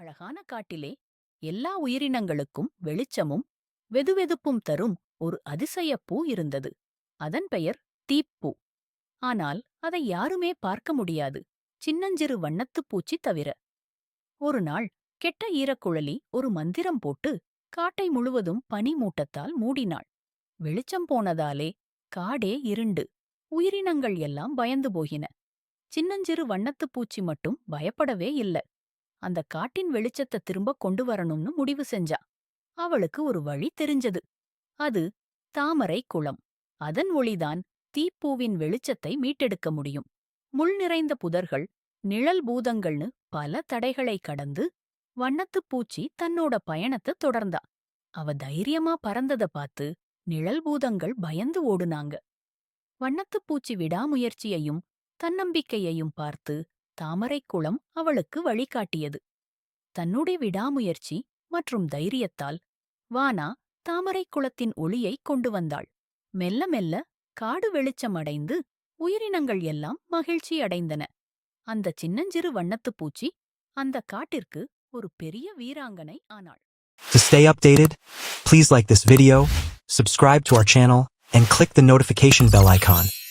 அழகான காட்டிலே எல்லா உயிரினங்களுக்கும் வெளிச்சமும் வெதுவெதுப்பும் தரும் ஒரு அதிசயப் பூ இருந்தது. அதன் பெயர் தீப்பூ. ஆனால் அதை யாருமே பார்க்க முடியாது, சின்னஞ்சிறு வண்ணத்துப் பூச்சி தவிர. ஒரு நாள் கெட்ட ஈரக்குழலி ஒரு மந்திரம் போட்டு காட்டை முழுவதும் பனி மூட்டத்தால் மூடினாள். வெளிச்சம் போனதாலே காடே இருண்டு உயிரினங்கள் எல்லாம் பயந்து போகின. சின்னஞ்சிறு வண்ணத்துப் பூச்சி மட்டும் பயப்படவே இல்ல. அந்த காட்டின் வெளிச்சத்தை திரும்ப கொண்டு வரணும்னு முடிவு செஞ்சா. அவளுக்கு ஒரு வழி தெரிஞ்சது. அது தாமரை குளம். அதன் ஒளிதான் தீப்பூவின் வெளிச்சத்தை மீட்டெடுக்க முடியும். முள் நிறைந்த புதர்கள், நிழல் பூதங்கள்னு பல தடைகளை கடந்து வண்ணத்துப் பூச்சி தன்னோட பயணத்தை தொடர்ந்தா. அவ தைரியமா பறந்தத பார்த்து நிழல் பூதங்கள் பயந்து ஓடுனாங்க. வண்ணத்துப் பூச்சி விடாமுயற்சியையும் தன்னம்பிக்கையையும் பார்த்து தாமரைக் குளம் அவளுக்கு வழிகாட்டியது. தன்னுடைய விடாமுயற்சி மற்றும் தைரியத்தால் வானா தாமரைக் குளத்தின் ஒளியைக் கொண்டு வந்தாள். மெல்ல மெல்ல காடு வெளிச்சமடைந்து உயிரினங்கள் எல்லாம் மகிழ்ச்சி அடைந்தன. அந்த சின்னஞ்சிறு வண்ணத்துப் பூச்சி அந்த காட்டிற்கு ஒரு பெரிய வீராங்கனை ஆனாள். To stay updated, please like this video, subscribe to our channel, and click the notification bell icon.